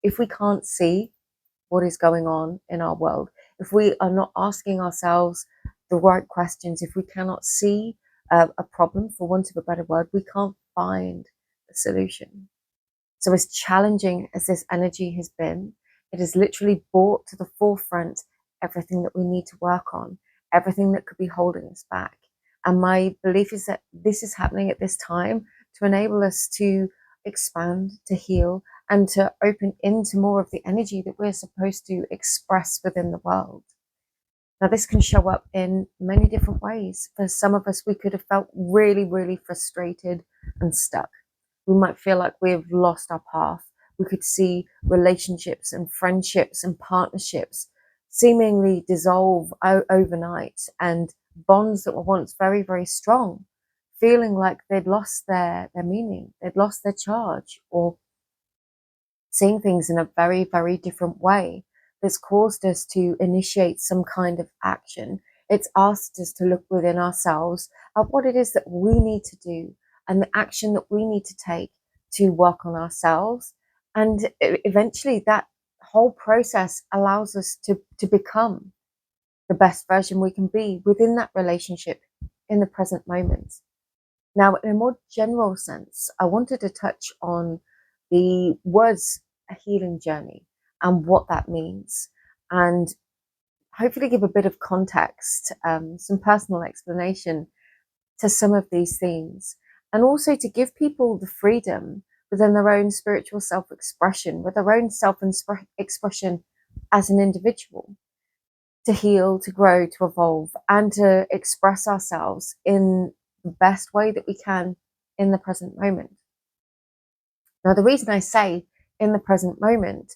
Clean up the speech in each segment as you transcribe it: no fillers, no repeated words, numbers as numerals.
if we can't see what is going on in our world, if we are not asking ourselves the right questions, if we cannot see a problem, for want of a better word, we can't find a solution. So as challenging as this energy has been, it has literally brought to the forefront everything that we need to work on, everything that could be holding us back. And my belief is that this is happening at this time to enable us to expand, to heal, and to open into more of the energy that we're supposed to express within the world. Now, this can show up in many different ways. For some of us, we could have felt really, really frustrated and stuck. We might feel like we've lost our path. We could see relationships and friendships and partnerships seemingly dissolve overnight, and bonds that were once very, very strong, feeling like they'd lost their meaning, they'd lost their charge, or seeing things in a very, very different way. That's caused us to initiate some kind of action. It's asked us to look within ourselves at what it is that we need to do and the action that we need to take to work on ourselves. And eventually that whole process allows us to become the best version we can be within that relationship in the present moment. Now, in a more general sense, I wanted to touch on the words a healing journey and what that means, and hopefully give a bit of context, some personal explanation to some of these themes, and also to give people the freedom within their own spiritual self-expression, with their own self-expression as an individual, to heal, to grow, to evolve, and to express ourselves in the best way that we can in the present moment. Now, the reason I say in the present moment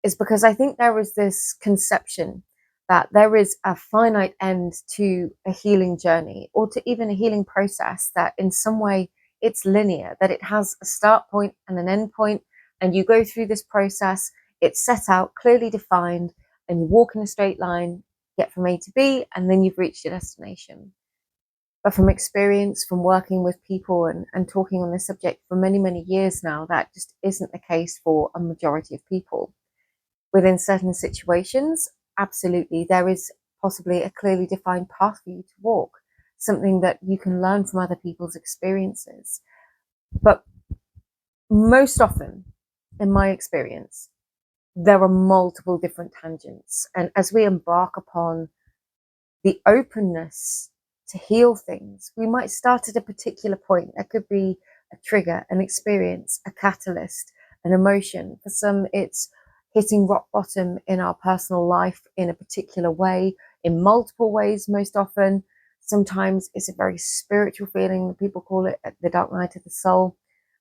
is because I think there is this conception that there is a finite end to a healing journey, or to even a healing process, that in some way it's linear, that it has a start point and an end point, and you go through this process, it's set out, clearly defined, and you walk in a straight line, get from A to B, and then you've reached your destination. But from experience, from working with people and talking on this subject for many, many years now, that just isn't the case for a majority of people. Within certain situations, absolutely, there is possibly a clearly defined path for you to walk, something that you can learn from other people's experiences. But most often, in my experience, there are multiple different tangents. And as we embark upon the openness to heal things, we might start at a particular point. There could be a trigger, an experience, a catalyst, an emotion. For some, it's hitting rock bottom in our personal life in a particular way, in multiple ways most often. Sometimes it's a very spiritual feeling. People call it the dark night of the soul,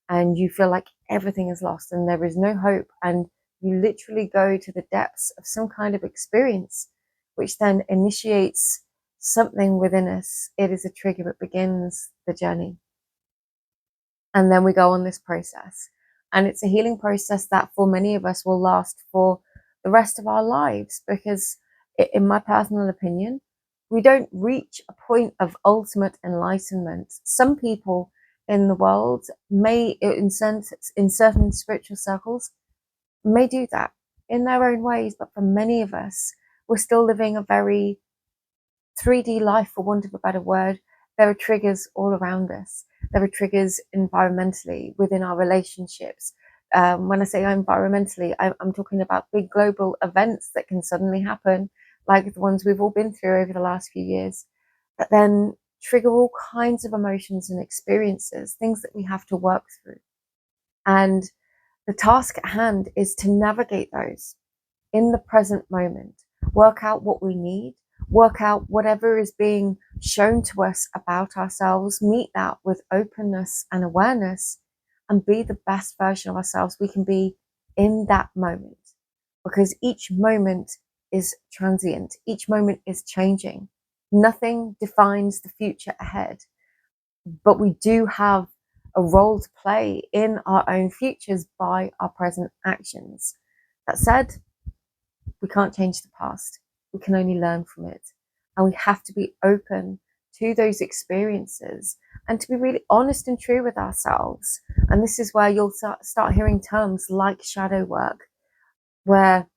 and you feel like everything is lost and there is no hope, and you literally go to the depths of some kind of experience, which then initiates something within us. It is a trigger. It begins the journey. And then we go on this process. And it's a healing process that for many of us will last for the rest of our lives, because in my personal opinion, we don't reach a point of ultimate enlightenment. Some people in the world may, in certain spiritual circles, may do that in their own ways. But for many of us, we're still living a very 3D life, for want of a better word. There are triggers all around us. There are triggers environmentally within our relationships. When I say environmentally, I'm talking about big global events that can suddenly happen, like the ones we've all been through over the last few years, that then trigger all kinds of emotions and experiences, things that we have to work through. And the task at hand is to navigate those in the present moment, work out what we need, work out whatever is being shown to us about ourselves, meet that with openness and awareness, and be the best version of ourselves we can be in that moment. Because each moment is transient, each moment is changing. Nothing defines the future ahead, but we do have a role to play in our own futures by our present actions. That said, we can't change the past. We can only learn from it. And we have to be open to those experiences and to be really honest and true with ourselves. And this is where you'll start hearing terms like shadow work, where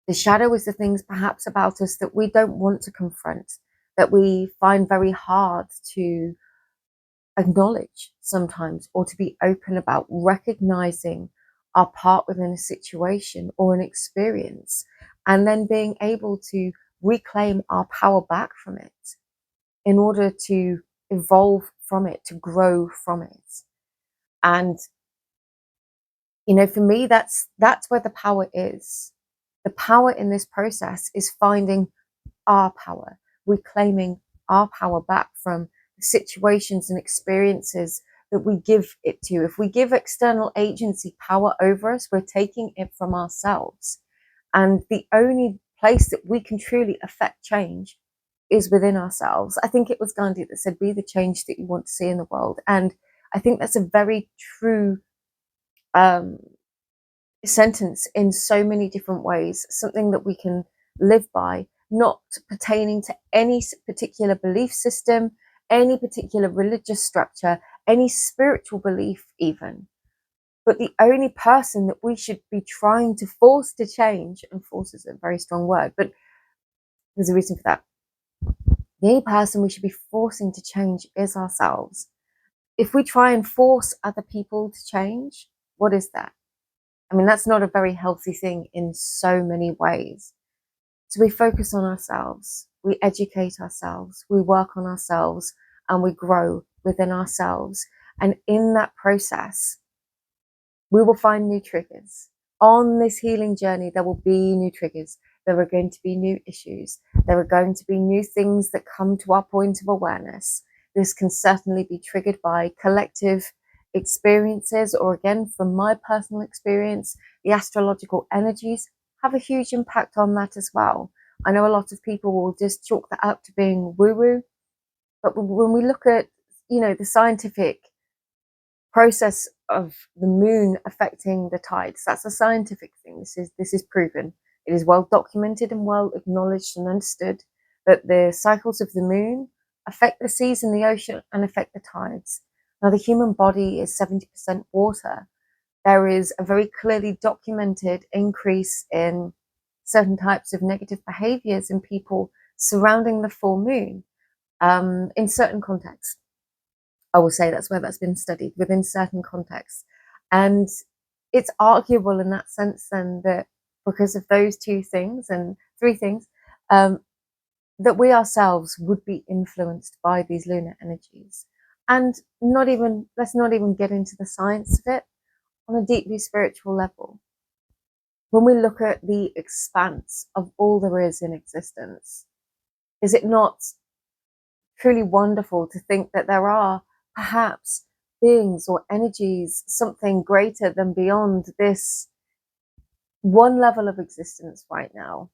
the shadow is the things perhaps about us that we don't want to confront, that we find very hard to acknowledge sometimes, or to be open about, recognizing our part within a situation or an experience, and then being able to reclaim our power back from it in order to evolve from it, to grow from it. And for me, that's where the power is. The power in this process is finding our power, reclaiming our power back from the situations and experiences that we give it to. If we give external agency power over us, we're taking it from ourselves. And the only place that we can truly affect change is within ourselves. I think it was Gandhi that said, be the change that you want to see in the world. And I think that's a very true sentence in so many different ways, something that we can live by, not pertaining to any particular belief system, any particular religious structure, any spiritual belief even. But the only person that we should be trying to force to change, and force is a very strong word, but there's a reason for that. The only person we should be forcing to change is ourselves. If we try and force other people to change, what is that? I mean, that's not a very healthy thing in so many ways. So we focus on ourselves, we educate ourselves, we work on ourselves, and we grow within ourselves. And in that process, we will find new triggers. On this healing journey, there will be new triggers. There are going to be new issues. There are going to be new things that come to our point of awareness. This can certainly be triggered by collective experiences, or again, from my personal experience, the astrological energies have a huge impact on that as well. I know a lot of people will just chalk that up to being woo-woo, but when we look at, the scientific process of the moon affecting the tides, that's a scientific thing. This is proven. It is well documented and well acknowledged and understood that the cycles of the moon affect the seas and the ocean and affect the tides. Now, the human body is 70% water. There is a very clearly documented increase in certain types of negative behaviors in people surrounding the full moon, in certain contexts. I will say that's where that's been studied, within certain contexts. And it's arguable in that sense then that because of those two things and three things, that we ourselves would be influenced by these lunar energies. And let's not even get into the science of it on a deeply spiritual level. When we look at the expanse of all there is in existence, is it not truly wonderful to think that there are perhaps beings or energies, something greater than beyond this one level of existence right now,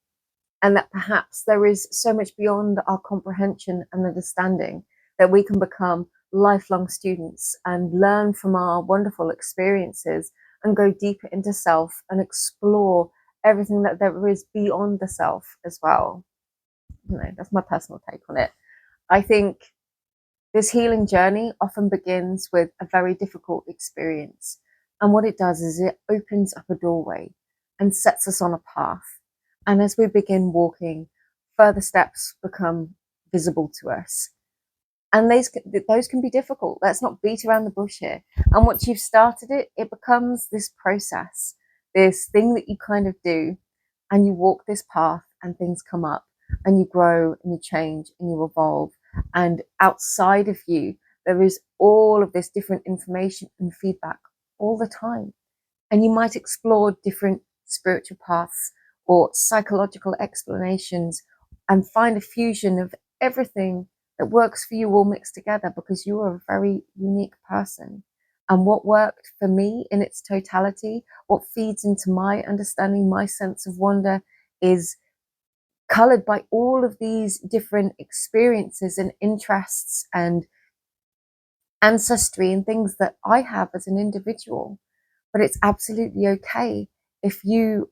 and that perhaps there is so much beyond our comprehension and understanding that we can become lifelong students and learn from our wonderful experiences and go deeper into self and explore everything that there is beyond the self as well. That's my personal take on it. I think this healing journey often begins with a very difficult experience. And what it does is it opens up a doorway and sets us on a path. And as we begin walking, further steps become visible to us. And those can be difficult. Let's not beat around the bush here. And once you've started it, it becomes this process, this thing that you kind of do, and you walk this path and things come up and you grow and you change and you evolve. And outside of you, there is all of this different information and feedback all the time. And you might explore different spiritual paths or psychological explanations and find a fusion of everything that works for you all mixed together, because you are a very unique person. And what worked for me in its totality, what feeds into my understanding, my sense of wonder, is colored by all of these different experiences and interests and ancestry and things that I have as an individual. But it's absolutely okay if you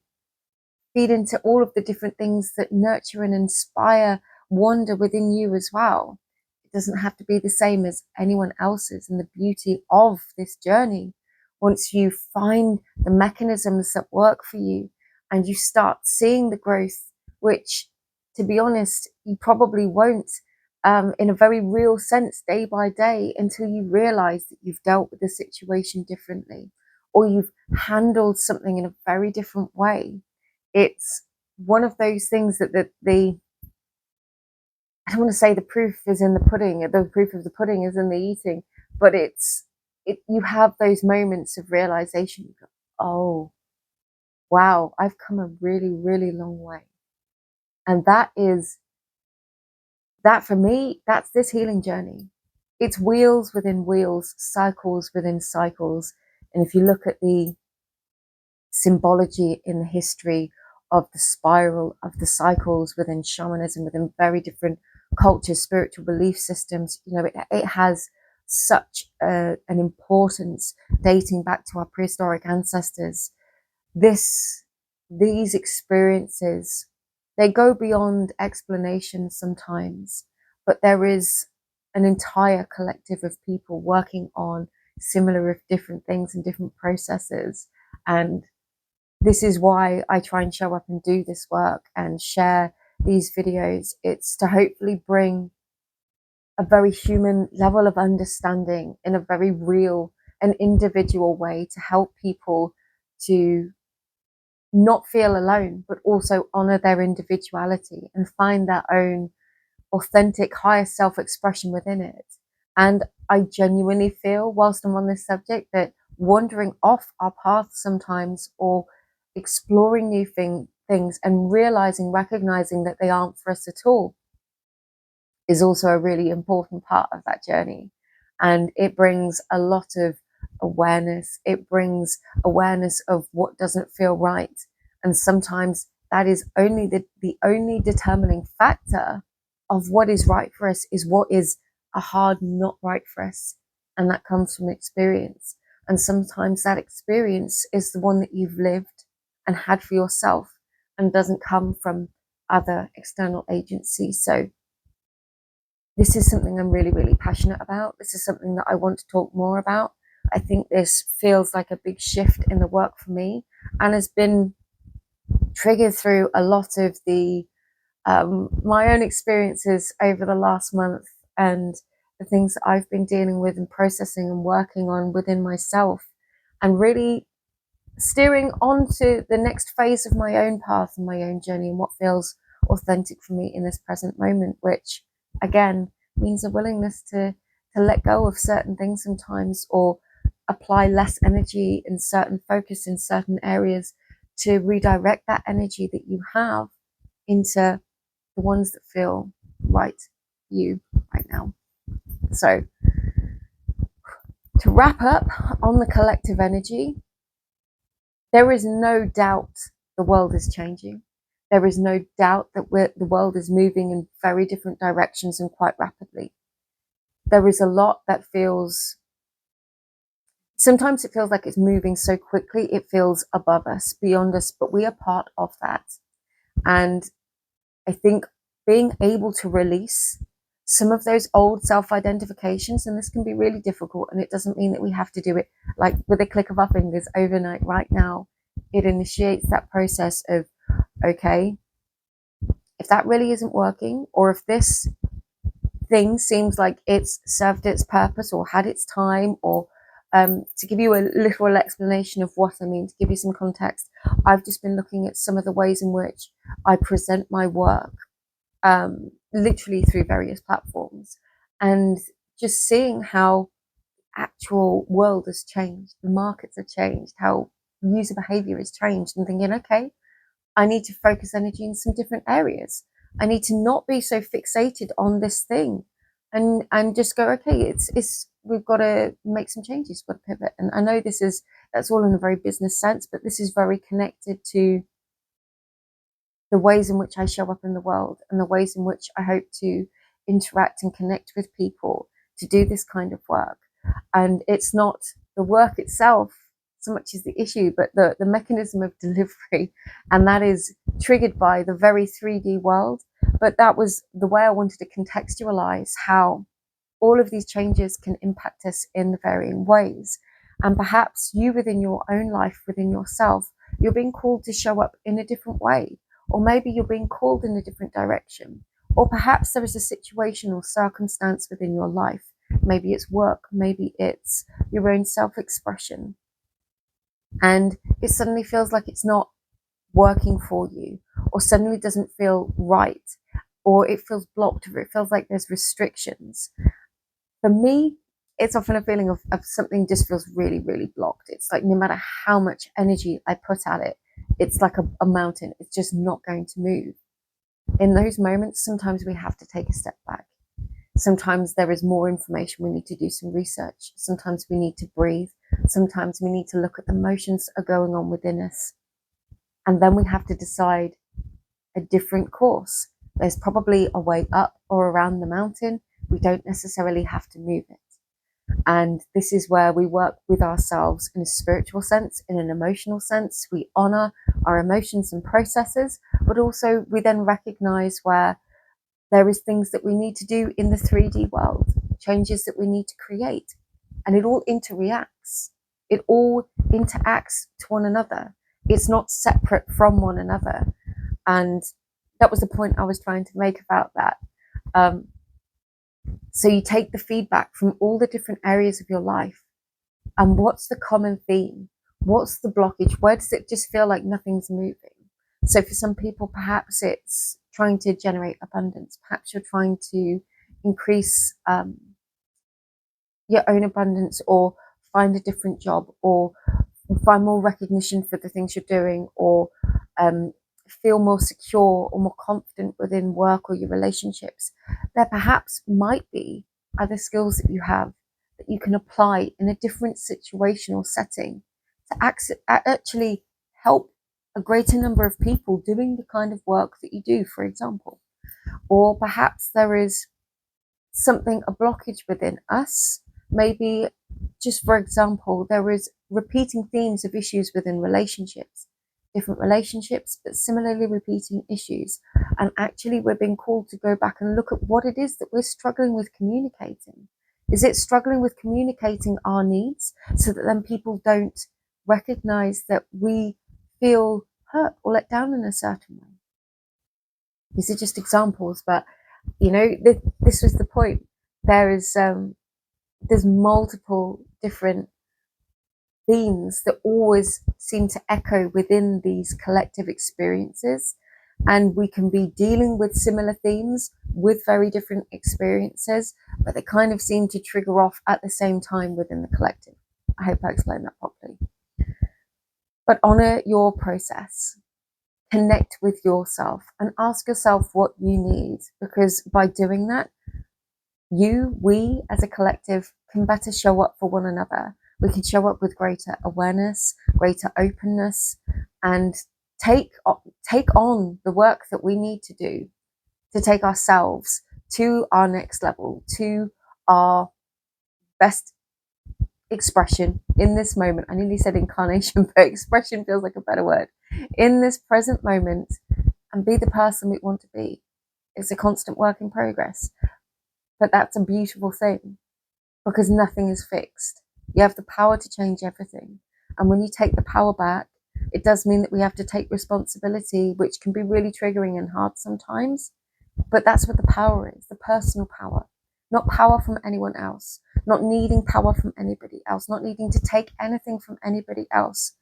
feed into all of the different things that nurture and inspire wonder within you as well. It doesn't have to be the same as anyone else's. And the beauty of this journey, once you find the mechanisms that work for you and you start seeing the growth, which, to be honest, you probably won't in a very real sense day by day until you realize that you've dealt with the situation differently, or you've handled something in a very different way. It's one of those things that the I don't want to say the proof is in the pudding, the proof of the pudding is in the eating, but you have those moments of realization. You go, oh, wow, I've come a really, really long way. And that for me, that's this healing journey. It's wheels within wheels, cycles within cycles. And if you look at the symbology in the history of the spiral of the cycles within shamanism, within very different cultures, spiritual belief systems, it has such an importance dating back to our prehistoric ancestors. These experiences, they go beyond explanation sometimes, but there is an entire collective of people working on similar if different things and different processes. And this is why I try and show up and do this work and share these videos. It's to hopefully bring a very human level of understanding in a very real and individual way to help people to not feel alone, but also honor their individuality and find their own authentic higher self-expression within it. And I genuinely feel, whilst I'm on this subject, that wandering off our path sometimes, or exploring new things and recognizing that they aren't for us at all, is also a really important part of that journey. And it brings a lot of awareness. It brings awareness of what doesn't feel right. And sometimes that is only the only determining factor of what is right for us, is what is a hard not right for us. And that comes from experience. And sometimes that experience is the one that you've lived and had for yourself and doesn't come from other external agencies. So this is something I'm really, really passionate about. This is something that I want to talk more about. I think this feels like a big shift in the work for me, and has been triggered through a lot of the my own experiences over the last month, and the things that I've been dealing with and processing and working on within myself, and really steering on to the next phase of my own path and my own journey, and what feels authentic for me in this present moment, which again means a willingness to let go of certain things sometimes, or apply less energy and certain focus in certain areas, to redirect that energy that you have into the ones that feel right for you right now. So to wrap up on the collective energy, there is no doubt the world is changing. There is no doubt that the world is moving in very different directions and quite rapidly. There is a lot that sometimes it feels like it's moving so quickly, it feels above us, beyond us, but we are part of that. And I think being able to release some of those old self-identifications, and this can be really difficult, and it doesn't mean that we have to do it like with a click of our fingers overnight. Right now, it initiates that process of, okay, if that really isn't working, or if this thing seems like it's served its purpose or had its time, or to give you a literal explanation of what I mean, to give you some context, I've just been looking at some of the ways in which I present my work, literally through various platforms, and just seeing how actual world has changed, the markets have changed, how user behavior has changed, and thinking, okay, I need to focus energy in some different areas. I need to not be so fixated on this thing, and just go, okay, it's we've got to make some changes, we've got to pivot. And I know that's all in a very business sense, but this is very connected to the ways in which I show up in the world, and the ways in which I hope to interact and connect with people to do this kind of work. And it's not the work itself so much as the issue, but the mechanism of delivery. And that is triggered by the very 3D world. But that was the way I wanted to contextualize how all of these changes can impact us in the varying ways. And perhaps you, within your own life, within yourself, you're being called to show up in a different way, or maybe you're being called in a different direction, or perhaps there is a situation or circumstance within your life. Maybe it's work, maybe it's your own self-expression, and it suddenly feels like it's not working for you, or suddenly doesn't feel right, or it feels blocked, or it feels like there's restrictions. For me, it's often a feeling of something just feels really, really blocked. It's like no matter how much energy I put at it, it's like a mountain. It's just not going to move. In those moments, sometimes we have to take a step back. Sometimes there is more information. We need to do some research. Sometimes we need to breathe. Sometimes we need to look at the emotions that are going on within us. And then we have to decide a different course. There's probably a way up or around the mountain. We don't necessarily have to move it. And this is where we work with ourselves in a spiritual sense, in an emotional sense. We honor our emotions and processes, but also we then recognize where there is things that we need to do in the 3D world, changes that we need to create. And it all interreacts. It all interacts to one another. It's not separate from one another. And that was the point I was trying to make about that. So you take the feedback from all the different areas of your life, and what's the common theme? What's the blockage? Where does it just feel like nothing's moving? So for some people, perhaps it's trying to generate abundance. Perhaps you're trying to increase your own abundance, or find a different job, or find more recognition for the things you're doing, or feel more secure or more confident within work or your relationships. There perhaps might be other skills that you have that you can apply in a different situational setting to actually help a greater number of people doing the kind of work that you do, for example. Or perhaps there is something, a blockage within us. Maybe, just for example, there is repeating themes of issues within relationships, different relationships, but similarly repeating issues. And actually, we're being called to go back and look at what it is that we're struggling with communicating. Is it struggling with communicating our needs so that then people don't recognize that we feel hurt or let down in a certain way? These are just examples, but you know, this was the point. There's multiple different themes that always seem to echo within these collective experiences, and we can be dealing with similar themes with very different experiences, but they kind of seem to trigger off at the same time within the collective. I hope I explained that properly. But honor your process. Connect with yourself and ask yourself what you need, because by doing that, we as a collective can better show up for one another. We can show up with greater awareness, greater openness, and take on the work that we need to do to take ourselves to our next level, to our best expression in this moment. I nearly said incarnation, but expression feels like a better word. In this present moment, and be the person we want to be. It's a constant work in progress. But that's a beautiful thing, because nothing is fixed. You have the power to change everything. And when you take the power back, it does mean that we have to take responsibility, which can be really triggering and hard sometimes. But that's what the power is, the personal power. Not power from anyone else, not needing power from anybody else, not needing to take anything from anybody else,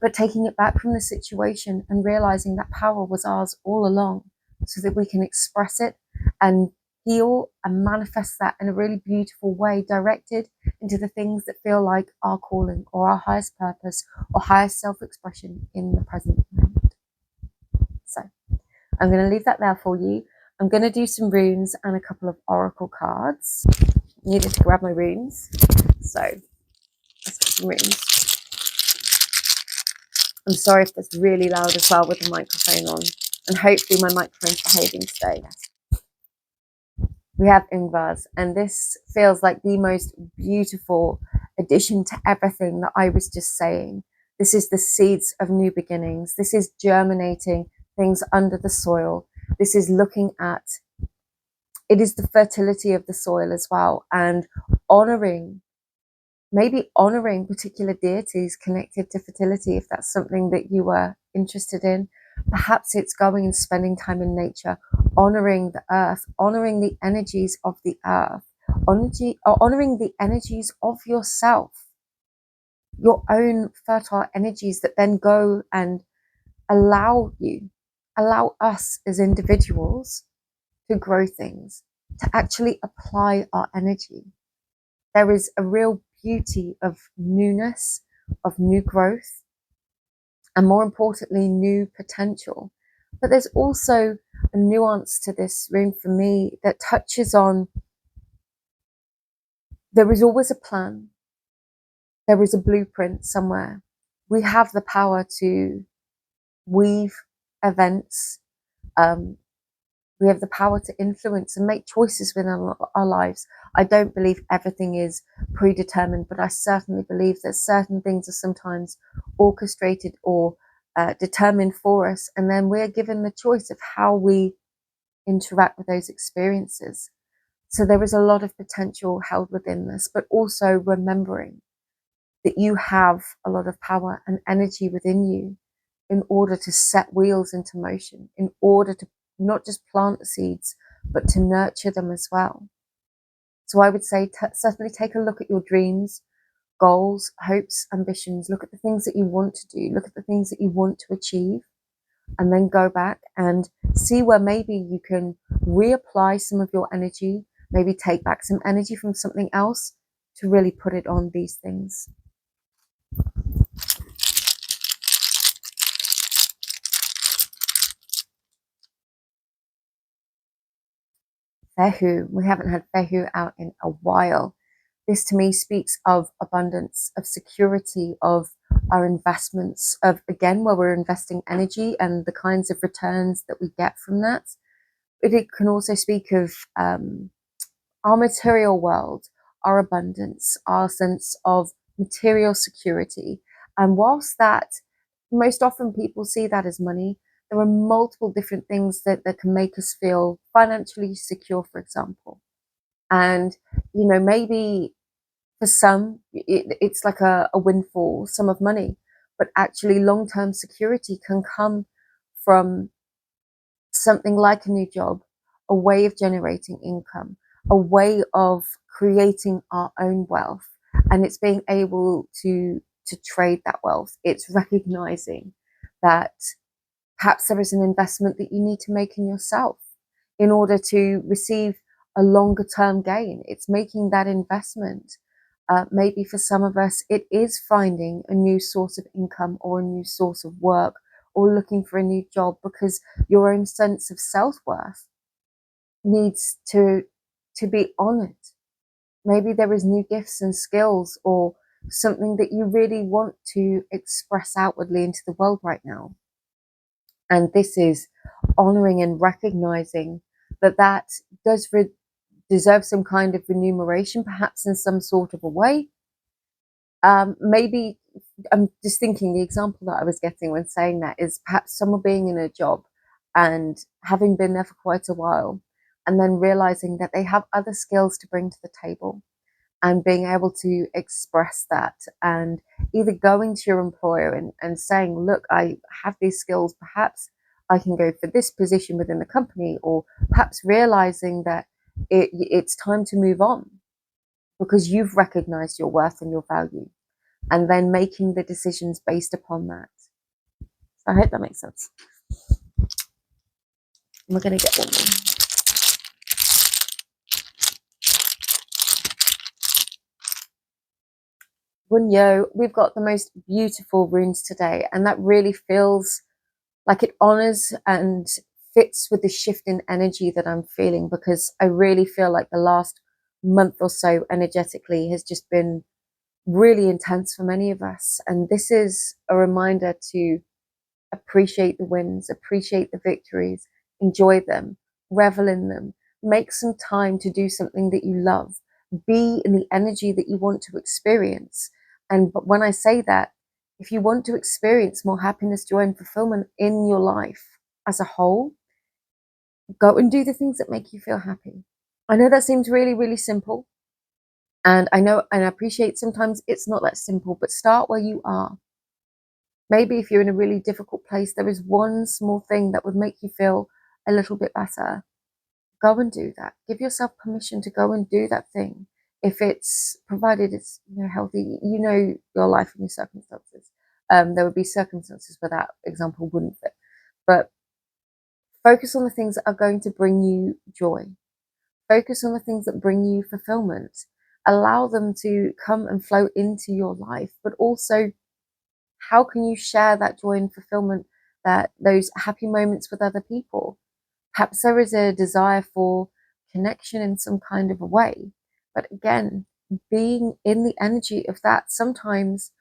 but taking it back from the situation and realizing that power was ours all along, so that we can express it and heal and manifest that in a really beautiful way, directed into the things that feel like our calling or our highest purpose or highest self-expression in the present moment. So I'm going to leave that there for you. I'm going to do some runes and a couple of oracle cards. Needed to grab my runes, so let's get some runes. I'm sorry if that's really loud as well with the microphone on, and hopefully my microphone's behaving today. We have Ingvars, and this feels like the most beautiful addition to everything that I was just saying. This is the seeds of new beginnings. This is germinating things under the soil. This is looking at, it is the fertility of the soil as well, and honoring maybe honoring particular deities connected to fertility, if that's something that you were interested in. Perhaps it's going and spending time in nature, honoring the earth, honoring the energies of the earth, honoring the energies of yourself, your own fertile energies that then go and allow us as individuals to grow things, to actually apply our energy. There is a real beauty of newness, of new growth, and more importantly, new potential. But there's also a nuance to this room for me that touches on there is always a plan, there is a blueprint somewhere. We have the power to weave events. We have the power to influence and make choices within our lives. I don't believe everything is predetermined, but I certainly believe that certain things are sometimes orchestrated or determined for us, and then we're given the choice of how we interact with those experiences. So there is a lot of potential held within this, but also remembering that you have a lot of power and energy within you in order to set wheels into motion, in order to not just plant the seeds, but to nurture them as well. So I would say certainly take a look at your dreams, goals, hopes, ambitions. Look at the things that you want to do. Look at the things that you want to achieve. And then go back and see where maybe you can reapply some of your energy, maybe take back some energy from something else to really put it on these things. Fehu. We haven't had Fehu out in a while. This to me speaks of abundance, of security, of our investments, of again, where we're investing energy and the kinds of returns that we get from that. But it can also speak of our material world, our abundance, our sense of material security. And whilst that, most often people see that as money, there are multiple different things that can make us feel financially secure, for example. And, you know, maybe for some, it's like a windfall sum of money, but actually long-term security can come from something like a new job, a way of generating income, a way of creating our own wealth. And it's being able to trade that wealth. It's recognizing that perhaps there is an investment that you need to make in yourself in order to receive a longer term gain. It's making that investment. Maybe for some of us, it is finding a new source of income or a new source of work or looking for a new job because your own sense of self-worth needs to be honored. Maybe there is new gifts and skills or something that you really want to express outwardly into the world right now. And this is honoring and recognizing that that does deserve some kind of remuneration, perhaps in some sort of a way. Maybe I'm just thinking the example that I was getting when saying that is perhaps someone being in a job and having been there for quite a while and then realizing that they have other skills to bring to the table and being able to express that and either going to your employer and saying, look, I have these skills, perhaps I can go for this position within the company, or perhaps realizing that it's time to move on because you've recognized your worth and your value, and then making the decisions based upon that. So I hope that makes sense. We're going to get one more. Wunyo, we've got the most beautiful runes today, and that really feels like it honors and fits with the shift in energy that I'm feeling, because I really feel like the last month or so energetically has just been really intense for many of us. And this is a reminder to appreciate the wins, appreciate the victories, enjoy them, revel in them, make some time to do something that you love, be in the energy that you want to experience. And but when I say that, if you want to experience more happiness, joy, and fulfillment in your life as a whole, go and do the things that make you feel happy. I know that seems really, really simple. And I know and I appreciate sometimes it's not that simple, but start where you are. Maybe if you're in a really difficult place, there is one small thing that would make you feel a little bit better. Go and do that. Give yourself permission to go and do that thing. If it's provided it's healthy, your life and your circumstances. There would be circumstances where that example wouldn't fit. But focus on the things that are going to bring you joy. Focus on the things that bring you fulfillment. Allow them to come and flow into your life, but also how can you share that joy and fulfillment, that those happy moments with other people? Perhaps there is a desire for connection in some kind of a way. But again, being in the energy of that sometimes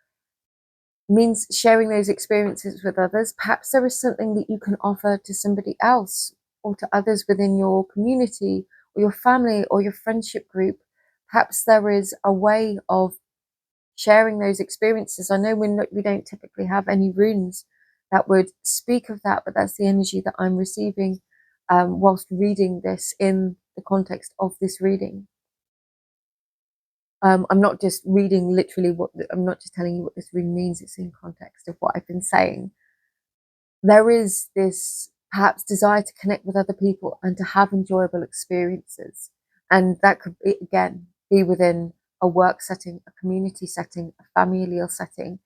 means sharing those experiences with others. Perhaps there is something that you can offer to somebody else or to others within your community or your family or your friendship group. Perhaps there is a way of sharing those experiences. I know we don't typically have any runes that would speak of that, but that's the energy that I'm receiving whilst reading this in the context of this reading. I'm not just reading literally I'm not just telling you what this rune means, it's in context of what I've been saying. There is this perhaps desire to connect with other people and to have enjoyable experiences. And that could, again, be within a work setting, a community setting, a familial setting,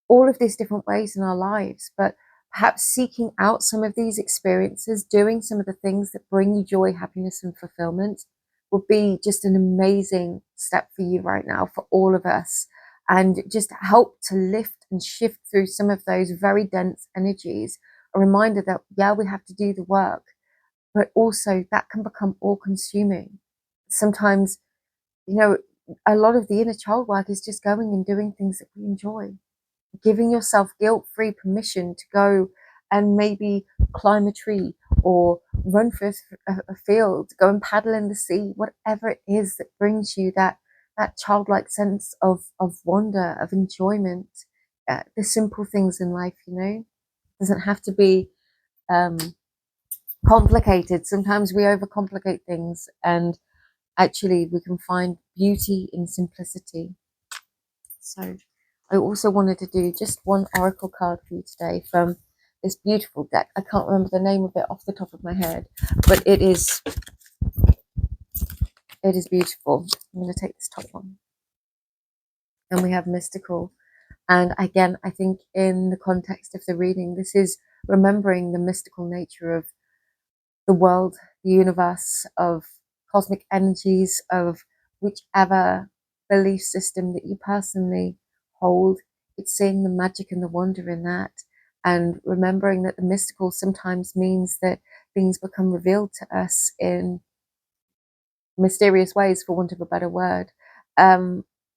all of these different ways in our lives. But perhaps seeking out some of these experiences, doing some of the things that bring you joy, happiness, and fulfillment would be just an amazing step for you right now, for all of us, and just help to lift and shift through some of those very dense energies. A reminder that, yeah, we have to do the work, but also that can become all consuming. Sometimes, a lot of the inner child work is just going and doing things that we enjoy, giving yourself guilt-free permission to go and maybe climb a tree or run for a field, go and paddle in the sea, whatever it is that brings you that childlike sense of wonder, of enjoyment, the simple things in life, doesn't have to be complicated. Sometimes we overcomplicate things, and actually we can find beauty in simplicity. So I also wanted to do just one oracle card for you today from this beautiful deck. I can't remember the name of it off the top of my head, but it is beautiful. I'm going to take this top one. And we have mystical. And again, I think in the context of the reading, this is remembering the mystical nature of the world, the universe, of cosmic energies, of whichever belief system that you personally hold. It's seeing the magic and the wonder in that, and remembering that the mystical sometimes means that things become revealed to us in mysterious ways, for want of a better word.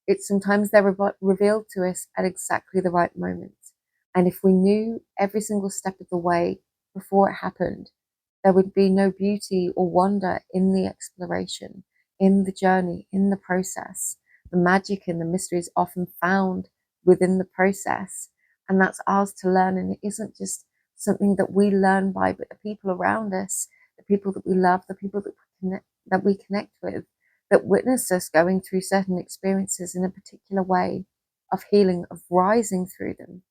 It's sometimes they're revealed to us at exactly the right moment. And if we knew every single step of the way before it happened, there would be no beauty or wonder in the exploration, in the journey, in the process. The magic and the mystery is often found within the process, and that's ours to learn. And it isn't just something that we learn by, but the people around us, the people that we love, the people that we connect with, that witness us going through certain experiences in a particular way of healing, of rising through them.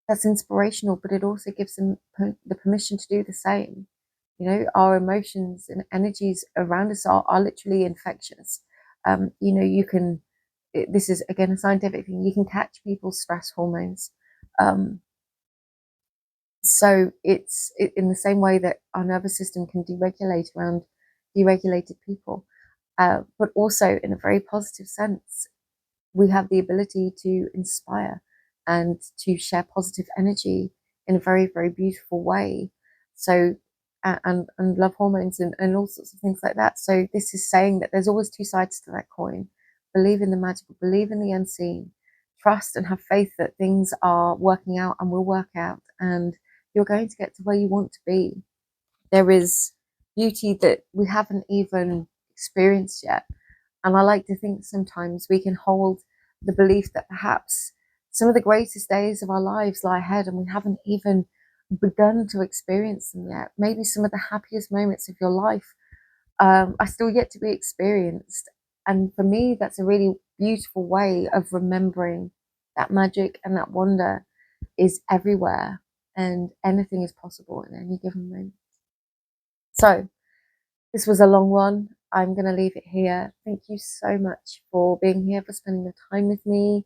That's inspirational, but it also gives them the permission to do the same. Our emotions and energies around us are literally infectious. You can, this is again a scientific thing, you can catch people's stress hormones. So it's in the same way that our nervous system can deregulate around deregulated people, but also in a very positive sense. We have the ability to inspire and to share positive energy in a very, very beautiful way. So, and love hormones and all sorts of things like that. So this is saying that there's always two sides to that coin. Believe in the magical, believe in the unseen, trust and have faith that things are working out and will work out, and you're going to get to where you want to be. There is beauty that we haven't even experienced yet. And I like to think sometimes we can hold the belief that perhaps some of the greatest days of our lives lie ahead and we haven't even begun to experience them yet. Maybe some of the happiest moments of your life are still yet to be experienced. And for me, that's a really beautiful way of remembering that magic and that wonder is everywhere, and anything is possible in any given moment. So this was a long one. I'm going to leave it here. Thank you so much for being here, for spending your time with me.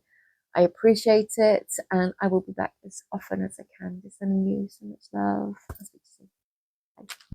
I appreciate it, and I will be back as often as I can, just sending you so much love. I'll speak to you soon. Bye.